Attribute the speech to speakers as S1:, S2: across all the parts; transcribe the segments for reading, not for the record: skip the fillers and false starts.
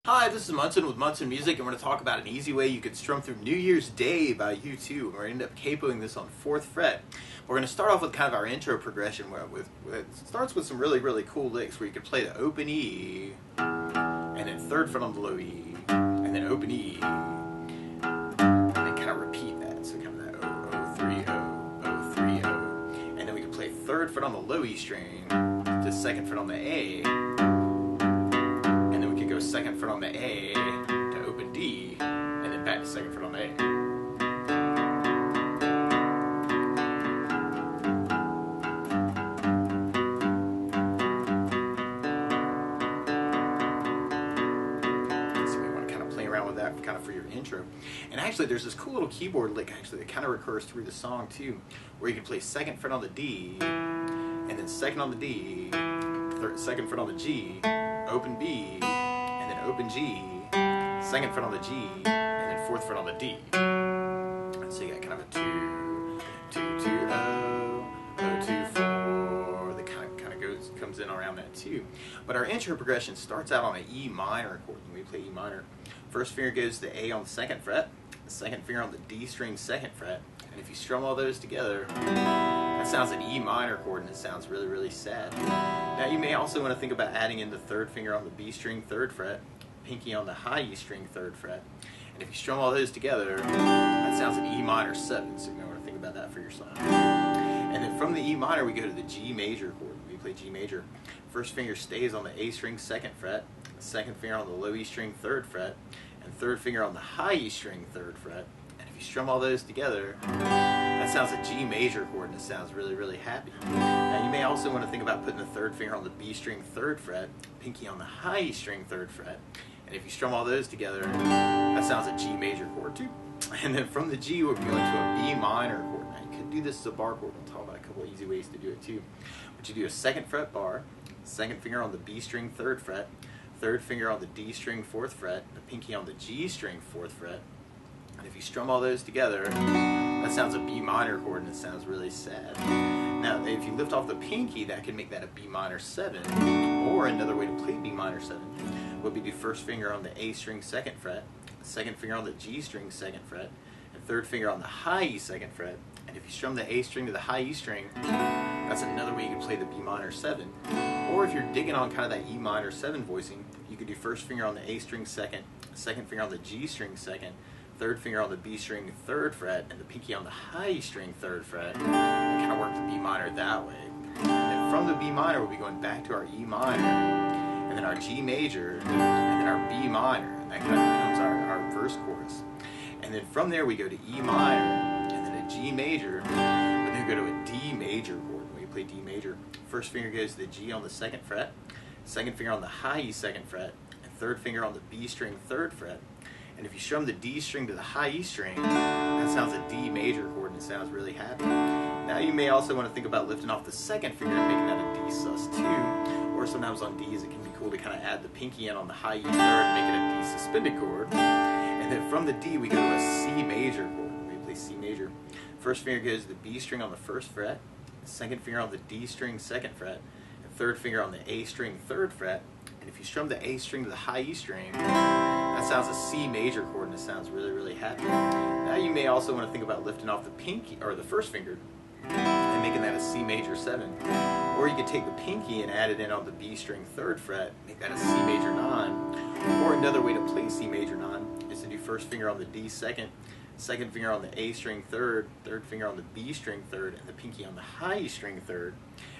S1: Hi, this is Munson with Munson Music, and we're going to talk about an easy way you can strum through New Year's Day by U2. We're going to end up capoing this on 4th fret. We're going to start off with kind of our intro progression where it starts with some really cool licks where you can play the open E, and then 3rd fret on the low E, and then open E, and then kind of repeat that. So kind of that O, O, 3, O, O, 3, O. And then we can play 3rd fret on the low E string to 2nd fret on the A, 2nd fret on the A to open D, and then back to 2nd fret on the A. So we want to kind of play around with that kind of for your intro. And actually there's this cool little keyboard lick actually that kind of recurs through the song too, where you can play 2nd fret on the D, and then 2nd on the D, 2nd fret on the G, open B, open G, 2nd fret on the G, and then 4th fret on the D. So you got kind of a 2, 2, 2, O, O, 2, 4. That kind of comes in around that too. But our intro progression starts out on an E minor chord. When we play E minor, first finger goes to A on the 2nd fret, the 2nd finger on the D string 2nd fret, and if you strum all those together, that sounds an E minor chord, and it sounds really sad. Now you may also want to think about adding in the 3rd finger on the B string 3rd fret, pinky on the high E string 3rd fret, and if you strum all those together, that sounds an E minor 7, so you may want to think about that for your song. And then from the E minor we go to the G major chord. We play G major. First finger stays on the A string 2nd fret, 2nd finger on the low E string 3rd fret, and 3rd finger on the high E string 3rd fret. And if you strum all those together, that sounds a G major chord, and it sounds really happy. Now you may also want to think about putting the 3rd finger on the B string 3rd fret, pinky on the high E string 3rd fret, and if you strum all those together, that sounds a G major chord too. And then from the G we'll go into a B minor chord. Now you could do this as a bar chord. We'll talk about a couple of easy ways to do it too. But you do a 2nd fret bar, 2nd finger on the B string 3rd fret, 3rd finger on the D string 4th fret, the pinky on the G string 4th fret, and if you strum all those together, that sounds a B minor chord, and it sounds really sad. Now, if you lift off the pinky, that can make that a B minor 7, or another way to play B minor 7 would be the 1st finger on the A string 2nd fret, 2nd finger on the G string 2nd fret, and 3rd finger on the high E 2nd fret. And if you strum the A string to the high E string, that's another way you can play the B minor 7. Or if you're digging on kind of that E minor 7 voicing, you could do 1st finger on the A string 2nd, 2nd finger on the G string 2nd, 3rd finger on the B string 3rd fret, and the pinky on the high E string 3rd fret, and kind of work the B minor that way. And then from the B minor, we'll be going back to our E minor, and then our G major, and then our B minor, and that kind of becomes our verse chorus. And then from there, we go to E minor, and then a G major, and then we go to a D major chord. When we play D major, 1st finger goes to the G on the 2nd fret, 2nd finger on the high E 2nd fret, and 3rd finger on the B string 3rd fret. And if you strum the D string to the high E string, that sounds a D major chord, and it sounds really happy. Now you may also want to think about lifting off the 2nd finger and making that a D sus2, or sometimes on Ds it can be cool to kind of add the pinky in on the high E 3rd and make it a D suspended chord. And then from the D we go to a C major chord. We play C major. 1st finger goes to the B string on the 1st fret, 2nd finger on the D string 2nd fret, and 3rd finger on the A string 3rd fret. And if you strum the A string to the high E string, that sounds a C major chord, and it sounds really happy. Now you may also want to think about lifting off the pinky, or the 1st finger, and making that a C major 7. Or you could take the pinky and add it in on the B string 3rd fret, make that a C major 9. Or another way to play C major 9 is to do 1st finger on the D 2nd, 2nd finger on the A string 3rd, 3rd finger on the B string 3rd, and the pinky on the high E string 3rd.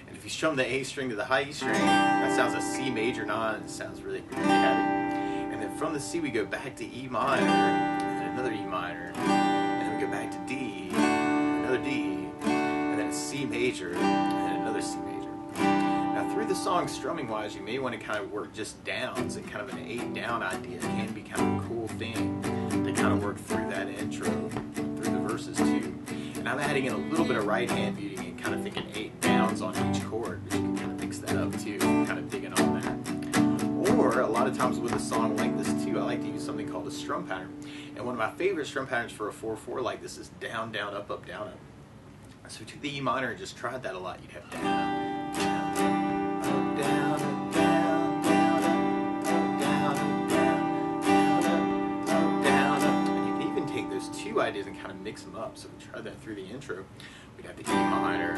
S1: And if you strum the A string to the high E string, that sounds a C major 9, and it sounds really happy. And then from the C we go back to E minor, and then another E minor, and then we go back to D, another D, and then a C major, and then another C major. Now through the song, strumming wise, you may want to kind of work just downs, and kind of an 8 down idea can be kind of a cool thing to kind of work through that intro, through the verses too. And I'm adding in a little bit of right hand muting and kind of thinking 8 downs on each chord, but you can kind of mix that up too, kind of digging on that. Or a lot of times with a song like this too, I like to use something called a strum pattern. And one of my favorite strum patterns for a 4/4 like this is down, down, up, up, down, up. So if you took the E minor and just tried that a lot, you'd have down, down, up, down, up, down, down, up, down, up, down, ideas and kind of mix them up. So we tried that through the intro. We'd have the E minor,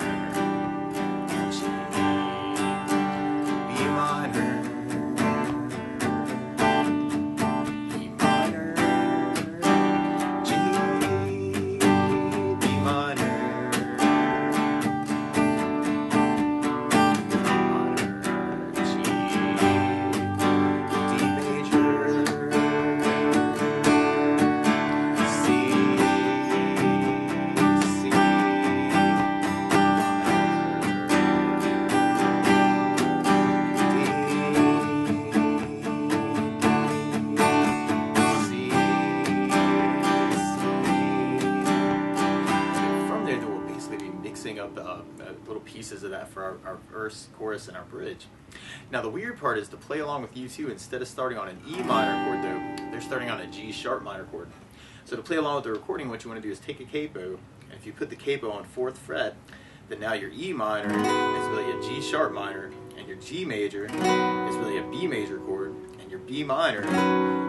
S1: G, B minor, E minor, G, B minor, up little pieces of that for our verse, chorus, and our bridge. Now the weird part is to play along with U2, instead of starting on an E minor chord though, they're starting on a G sharp minor chord. So to play along with the recording, what you want to do is take a capo, and if you put the capo on 4th fret, then now your E minor is really a G sharp minor, and your G major is really a B major chord, and your B minor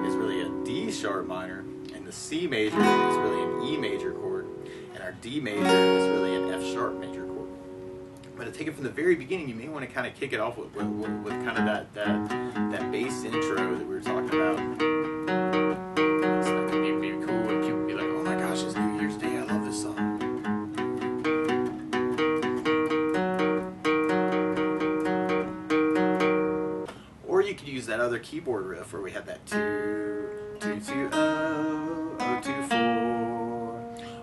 S1: is really a D sharp minor, and the C major is really an E major chord, and our D major is really an F sharp major chord. But to take it from the very beginning, you may want to kind of kick it off with kind of that bass intro that we were talking about. It's not going to be cool and people be like, oh my gosh, it's New Year's Day, I love this song. Or you could use that other keyboard riff where we had that 2, 2, 2, 0, 0, 2, 4.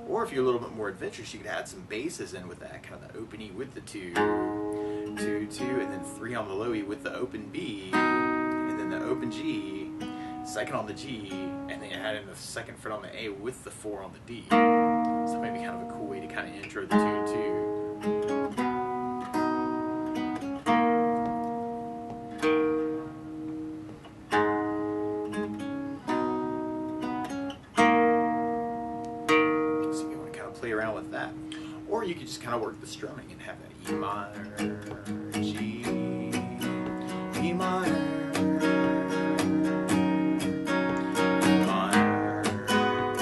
S1: Or if you're a little bit more adventurous, you could add some basses in with that, kind of the open E with the 2, 2, 2, and then 3 on the low E with the open B, and then the open G, 2nd on the G, and then add in the 2nd fret on the A with the 4 on the D. So that might be kind of a cool way to kind of intro the tune too. Play around with that. Or you could just kind of work the strumming and have that E minor, G, E minor, E minor, G,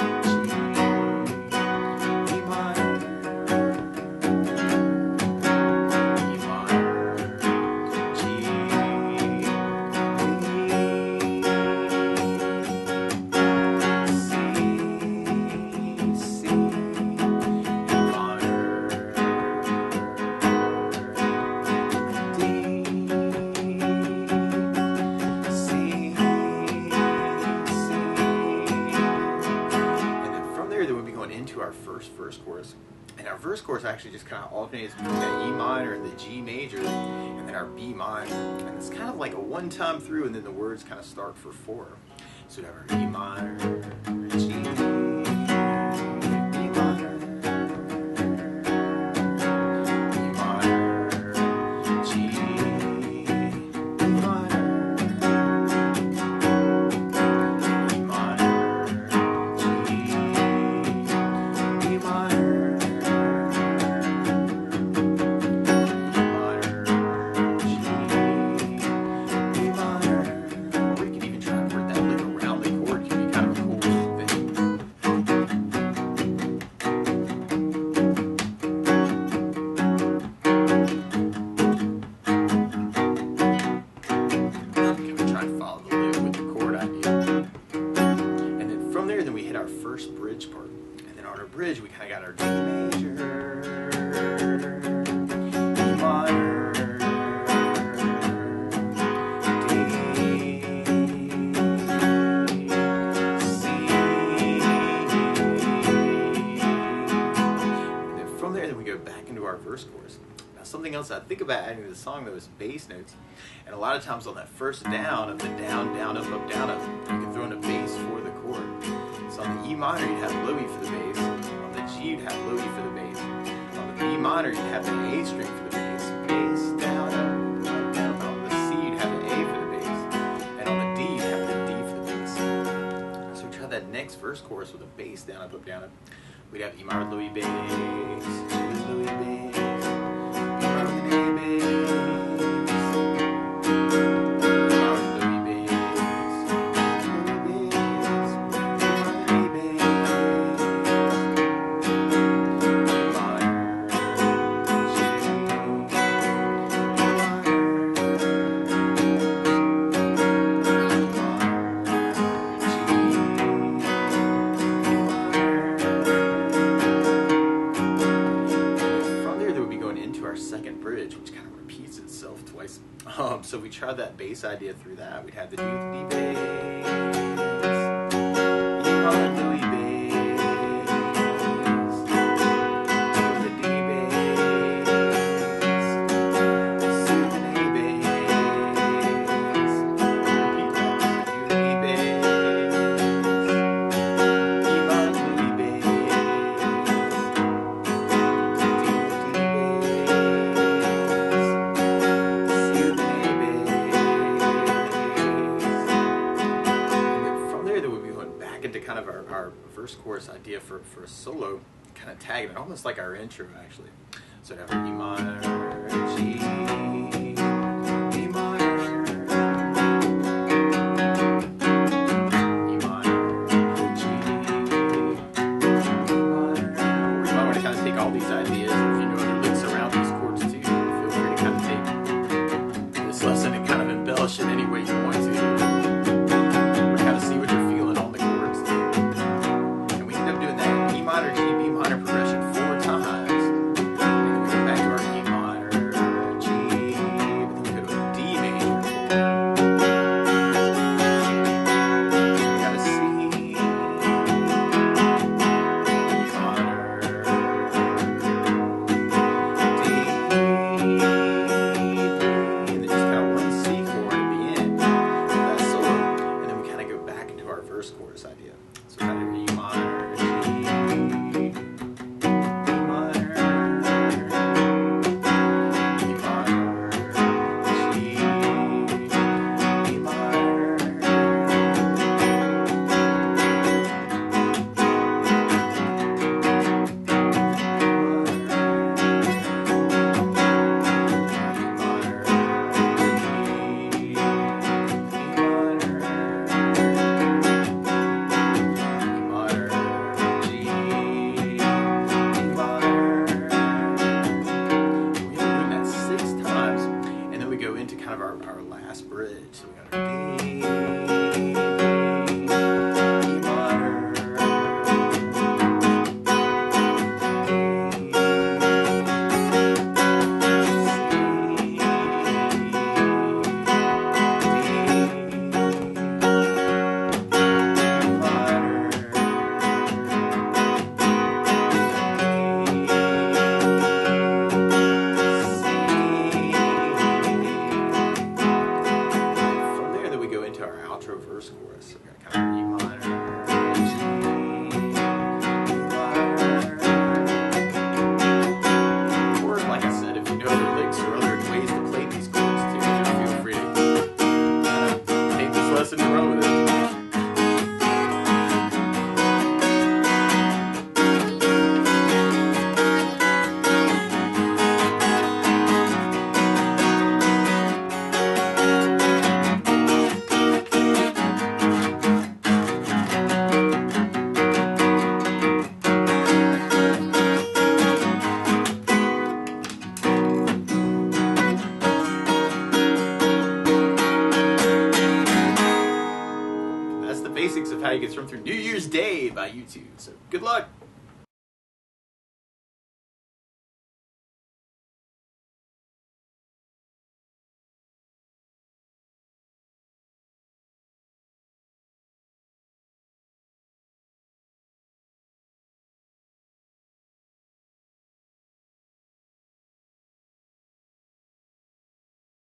S1: E minor, E minor, G, into our first verse chorus. And our verse chorus actually just kind of alternates between that E minor and the G major and then our B minor. And it's kind of like a one-time through, and then the words kind of start for 4. So we have our E minor, G, B minor, E minor, G, B minor, E minor, bridge, we kind of got our D major, E minor, D, C, and then from there, then we go back into our verse chorus. Now, something else I think about adding to the song though is bass notes, and a lot of times on that first down of the down, down, up, down, up, you can throw in a bass for the chord. So on the E minor, you'd have low E for the bass. On the G, you'd have low E for the bass. On the B minor, you'd have the A string for the bass. Bass, down, up, down. On the C, you'd have the A for the bass. And on the D, you'd have the D for the bass. So we try that next verse chorus with a bass, down, up, down, up. We'd have E minor, low E, bass. G with low E, bass. B minor with an A, bass. of that bass idea through that. We'd have the D with the D bass, E minor Louis bass, D with the D bass, C with an A bass, repeat that, D with the E bass, E minor Louis bass, D with the D into kind of our verse chorus idea for a solo, kind of tagging it, almost like our intro actually. So I'd have E minor, G, E minor, E minor, G, E minor. You might want to kind of take all these ideas, if you know other licks around these chords too, feel free to kind of take this lesson and kind of embellish it any way you want to. Or kind of see what you're feeling on the chords. And we end up doing that E minor, G, B minor progression 4 times. And then we go back to our E minor, G, but then we go to a D major 4. We got a C, E minor, D, and then just kind of one C chord at the end of that solo. And then we kind of go back into our verse chorus idea. So kind of E minor, G, E minor, E minor, G, E minor. Into kind of our last bridge. So we got our D, E minor, outro verse chorus. So we got kind of E minor, G, E minor. Or like I said, if you know other licks or other ways to play these chords too, just feel free to take this lesson and run with it. Basics of how you get Strum through New Year's Day by YouTube. So good luck.